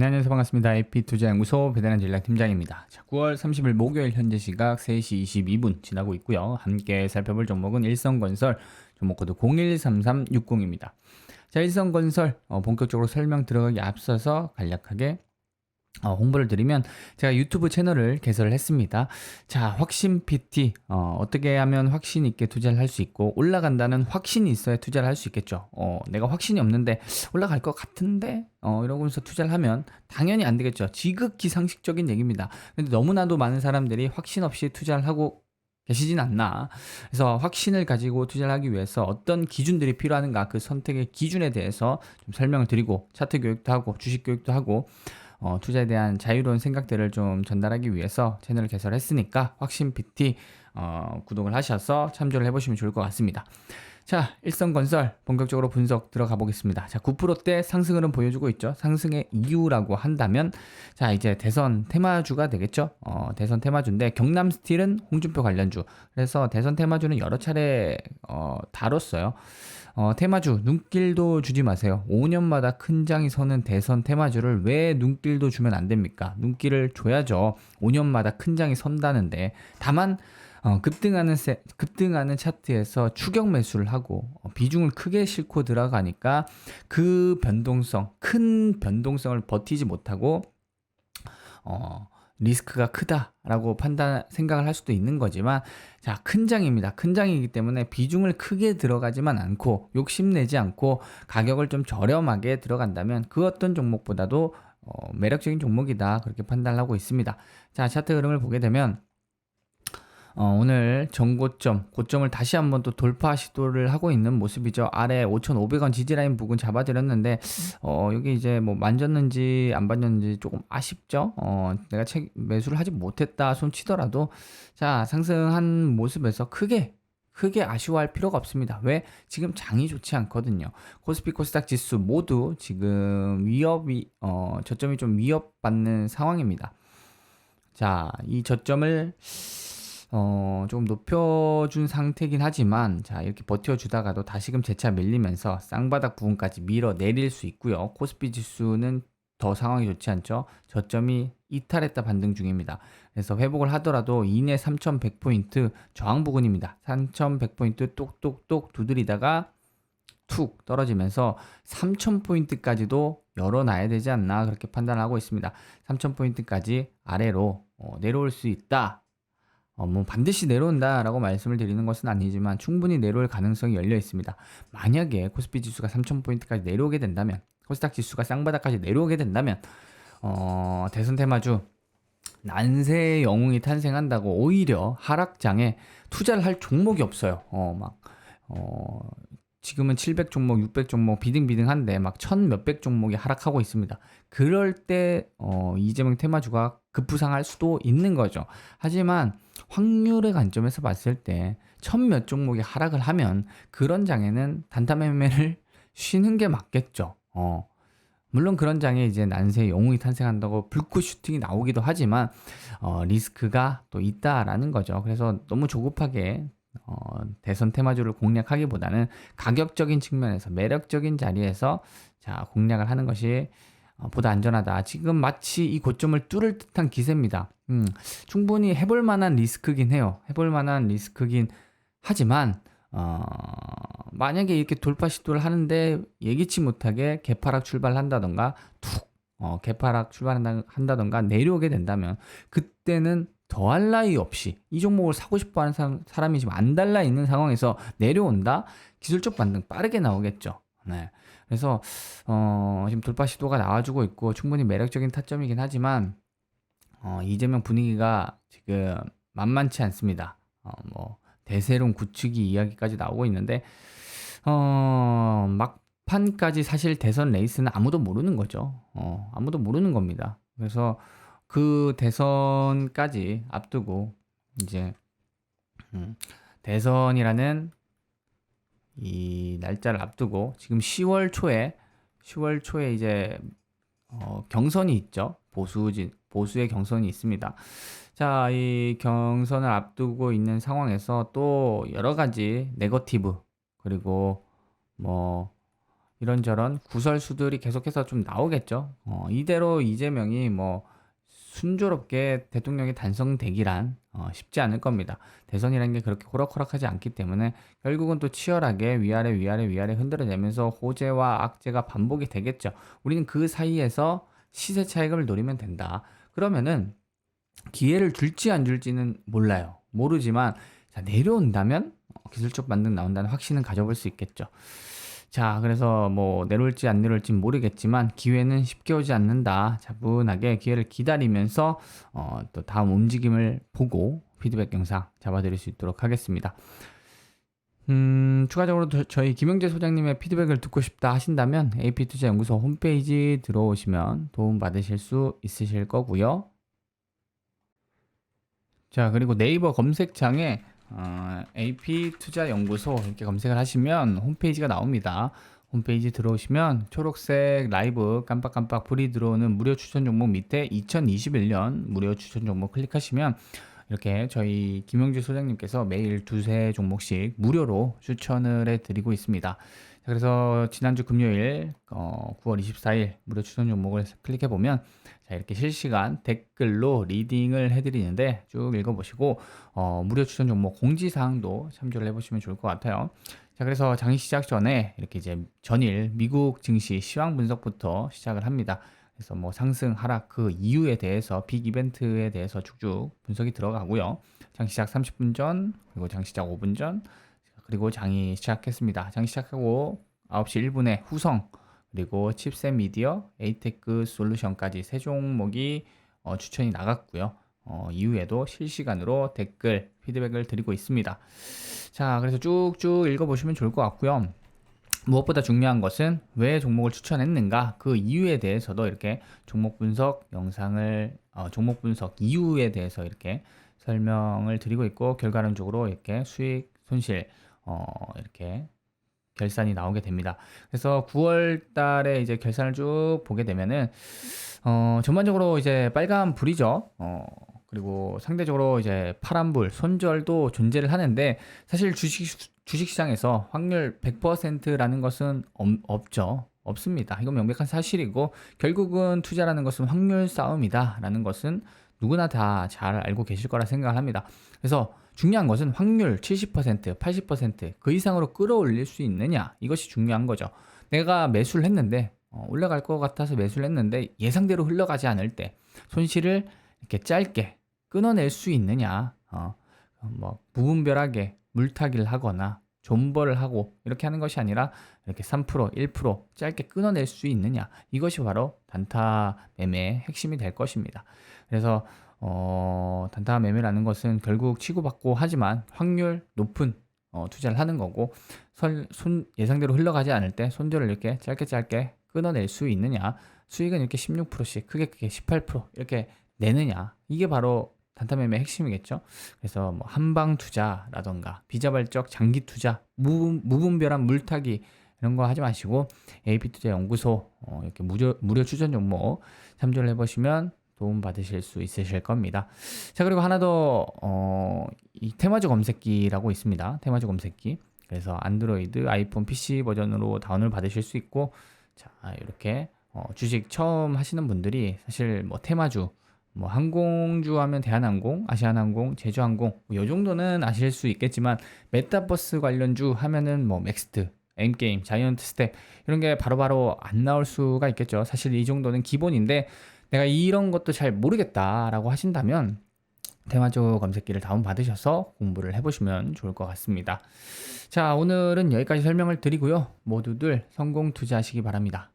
네, 안녕하세요. 반갑습니다. AP투자연구소 배달한 전략팀장입니다. 자, 9월 30일 목요일 현재 시각 3시 22분 지나고 있고요. 함께 살펴볼 종목은 일성건설, 종목코드 013360입니다. 자, 일성건설 본격적으로 설명 들어가기 앞서서 간략하게 홍보를 드리면 제가 유튜브 채널을 개설을 했습니다. 자, 확신 PT 어떻게 하면 확신 있게 투자를 할 수 있고 올라간다는 확신이 있어야 투자를 할 수 있겠죠. 내가 확신이 없는데 올라갈 것 같은데 이러면서 투자를 하면 당연히 안 되겠죠. 지극히 상식적인 얘기입니다. 근데 너무나도 많은 사람들이 확신 없이 투자를 하고 계시진 않나. 그래서 확신을 가지고 투자를 하기 위해서 어떤 기준들이 필요한가, 그 선택의 기준에 대해서 좀 설명을 드리고 차트 교육도 하고 주식 교육도 하고 투자에 대한 자유로운 생각들을 좀 전달하기 위해서 채널을 개설했으니까 확신 PT 구독을 하셔서 참조를 해보시면 좋을 것 같습니다. 자, 일성건설 본격적으로 분석 들어가 보겠습니다. 자, 9%대 상승 흐름 보여주고 있죠. 상승의 이유라고 한다면 자, 이제 대선 테마주가 되겠죠. 대선 테마주인데 경남 스틸은 홍준표 관련주. 그래서 대선 테마주는 여러 차례 다뤘어요. 테마주 눈길도 주지 마세요. 5년마다 큰 장이 서는 대선 테마주를 왜 눈길도 주면 안 됩니까? 눈길을 줘야죠. 5년마다 큰 장이 선다는데. 다만 급등하는 차트에서 추격 매수를 하고 비중을 크게 싣고 들어가니까 그 큰 변동성을 버티지 못하고 리스크가 크다라고 생각을 할 수도 있는 거지만, 자, 큰 장입니다. 큰 장이기 때문에 비중을 크게 들어가지만 않고 욕심내지 않고 가격을 좀 저렴하게 들어간다면 그 어떤 종목보다도 매력적인 종목이다, 그렇게 판단을 하고 있습니다. 자, 차트 흐름을 보게 되면 오늘 고점을 다시 한번 또 돌파 시도를 하고 있는 모습이죠. 아래 5,500원 지지라인 부근 잡아드렸는데 여기 이제 뭐 만졌는지 안 만졌는지 조금 아쉽죠. 내가 매수를 하지 못했다 손 치더라도 자, 상승한 모습에서 크게 아쉬워할 필요가 없습니다. 왜? 지금 장이 좋지 않거든요. 코스피 코스닥 지수 모두 지금 저점이 좀 위협받는 상황입니다. 자, 이 저점을 조금 높여준 상태긴 하지만, 자, 이렇게 버텨주다가도 다시금 재차 밀리면서 쌍바닥 부분까지 밀어 내릴 수 있고요. 코스피 지수는 더 상황이 좋지 않죠. 저점이 이탈했다 반등 중입니다. 그래서 회복을 하더라도 이내 3,100포인트 저항 부근입니다. 3,100포인트 똑똑똑 두드리다가 툭 떨어지면서 3,000포인트까지도 열어놔야 되지 않나, 그렇게 판단하고 있습니다. 3,000포인트까지 아래로 내려올 수 있다. 뭐 반드시 내려온다라고 말씀을 드리는 것은 아니지만 충분히 내려올 가능성이 열려 있습니다. 만약에 코스피 지수가 3,000포인트까지 내려오게 된다면, 코스닥 지수가 쌍바닥까지 내려오게 된다면 대선 테마주 난세의 영웅이 탄생한다고 오히려 하락장에 투자를 할 종목이 없어요. 지금은 700 종목, 600 종목 비등비등한데 막 1000 몇백 종목이 하락하고 있습니다. 그럴 때 이재명 테마주가 급부상할 수도 있는 거죠. 하지만 확률의 관점에서 봤을 때 1000 몇 종목이 하락을 하면 그런 장에는 단타 매매를 쉬는 게 맞겠죠. 물론 그런 장에 이제 난세의 영웅이 탄생한다고 불꽃 슈팅이 나오기도 하지만 리스크가 또 있다라는 거죠. 그래서 너무 조급하게 대선 테마주를 공략하기보다는 가격적인 측면에서 매력적인 자리에서 자, 공략을 하는 것이 보다 안전하다. 지금 마치 이 고점을 뚫을 듯한 기세입니다. 충분히 해볼 만한 리스크긴 해요. 해볼 만한 리스크긴 하지만 만약에 이렇게 돌파 시도를 하는데 예기치 못하게 개파락 출발한다던가 개파락 출발한다던가 내려오게 된다면 그때는 더할 나위 없이 이 종목을 사고 싶어 하는 사람이 지금 안 달라 있는 상황에서 내려온다? 기술적 반등 빠르게 나오겠죠. 네. 그래서 지금 돌파 시도가 나와주고 있고 충분히 매력적인 타점이긴 하지만 이재명 분위기가 지금 만만치 않습니다. 뭐 대세론 굳히기 이야기까지 나오고 있는데 막판까지 사실 대선 레이스는 아무도 모르는 거죠. 아무도 모르는 겁니다. 그래서 그 대선까지 앞두고 이제 대선이라는 이 날짜를 앞두고 지금 10월 초에 이제 경선이 있죠. 보수의 경선이 있습니다. 자, 이 경선을 앞두고 있는 상황에서 또 여러 가지 네거티브, 그리고 뭐 이런저런 구설수들이 계속해서 좀 나오겠죠. 이대로 이재명이 뭐 순조롭게 대통령이 단성되기란 쉽지 않을 겁니다. 대선이라는 게 그렇게 호락호락하지 않기 때문에 결국은 또 치열하게 위아래 흔들어내면서 호재와 악재가 반복이 되겠죠. 우리는 그 사이에서 시세 차익을 노리면 된다. 그러면은 기회를 줄지 안 줄지는 몰라요. 모르지만 자, 내려온다면 기술적 반등 나온다는 확신은 가져볼 수 있겠죠. 자, 그래서 뭐 내려올지 안 내려올지 모르겠지만 기회는 쉽게 오지 않는다. 차분하게 기회를 기다리면서 또 다음 움직임을 보고 피드백 영상 잡아드릴 수 있도록 하겠습니다. 추가적으로 저희 김영재 소장님의 피드백을 듣고 싶다 하신다면 AP투자연구소 홈페이지 들어오시면 도움 받으실 수 있으실 거고요. 자, 그리고 네이버 검색창에 AP투자연구소 이렇게 검색을 하시면 홈페이지가 나옵니다. 홈페이지 들어오시면 초록색 라이브 깜빡깜빡 불이 들어오는 무료 추천 종목 밑에 2021년 무료 추천 종목 클릭하시면 이렇게 저희 김영주 소장님께서 매일 두세 종목씩 무료로 추천을 해드리고 있습니다. 그래서 지난주 금요일 9월 24일 무료 추천 종목을 클릭해보면 자, 이렇게 실시간 댓글로 리딩을 해드리는데 쭉 읽어보시고 무료 추천 종목 공지사항도 참조를 해보시면 좋을 것 같아요. 자, 그래서 장이 시작 전에 이렇게 이제 전일 미국 증시 시황 분석부터 시작을 합니다. 그래서 뭐 상승, 하락 그 이유에 대해서 빅 이벤트에 대해서 쭉쭉 분석이 들어가고요. 장 시작 30분 전, 그리고 장 시작 5분 전, 그리고 장이 시작했습니다. 장이 시작하고 9시 1분에 후성, 그리고 칩셋 미디어, 에이테크 솔루션까지 세 종목이 추천이 나갔고요. 이후에도 실시간으로 댓글, 피드백을 드리고 있습니다. 자, 그래서 쭉쭉 읽어보시면 좋을 것 같고요. 무엇보다 중요한 것은 왜 종목을 추천했는가 그 이유에 대해서도 이렇게 종목 분석 영상을 종목 분석 이유에 대해서 이렇게 설명을 드리고 있고 결과론적으로 이렇게 수익 손실 이렇게 결산이 나오게 됩니다. 그래서 9월 달에 이제 결산을 쭉 보게 되면은 전반적으로 이제 빨간 불이죠. 그리고 상대적으로 이제 파란불, 손절도 존재를 하는데 사실 주식시장에서 확률 100%라는 것은 없죠. 없습니다. 이건 명백한 사실이고 결국은 투자라는 것은 확률 싸움이다라는 것은 누구나 다 잘 알고 계실 거라 생각을 합니다. 그래서 중요한 것은 확률 70%, 80%그 이상으로 끌어올릴 수 있느냐 이것이 중요한 거죠. 내가 매수를 했는데 올라갈 것 같아서 매수를 했는데 예상대로 흘러가지 않을 때 손실을 이렇게 짧게 끊어낼 수 있느냐 뭐 무분별하게 물타기를 하거나 존버를 하고 이렇게 하는 것이 아니라 이렇게 3%, 1% 짧게 끊어낼 수 있느냐 이것이 바로 단타 매매의 핵심이 될 것입니다. 그래서 단타 매매라는 것은 결국 치고받고 하지만 확률 높은 투자를 하는 거고 예상대로 흘러가지 않을 때 손절을 이렇게 짧게 끊어낼 수 있느냐 수익은 이렇게 16%씩 크게 18% 이렇게 내느냐 이게 바로 단타 매매의 핵심이겠죠. 그래서 뭐 한방 투자라던가 비자발적 장기 투자 무분별한 물타기 이런 거 하지 마시고 AP투자연구소 이렇게 무료 추천 종목 참조를 해보시면 도움 받으실 수 있으실 겁니다. 자, 그리고 하나 더 이 테마주 검색기라고 있습니다. 테마주 검색기. 그래서 안드로이드, 아이폰, PC 버전으로 다운을 받으실 수 있고 자, 이렇게 주식 처음 하시는 분들이 사실 뭐 테마주 뭐 항공주 하면 대한항공, 아시아나항공, 제주항공 이 정도는 아실 수 있겠지만 메타버스 관련주 하면은 뭐 맥스트, M게임, 자이언트 스텝 이런 게 바로바로 안 나올 수가 있겠죠. 사실 이 정도는 기본인데 내가 이런 것도 잘 모르겠다라고 하신다면 테마주 검색기를 다운받으셔서 공부를 해보시면 좋을 것 같습니다. 자, 오늘은 여기까지 설명을 드리고요. 모두들 성공 투자하시기 바랍니다.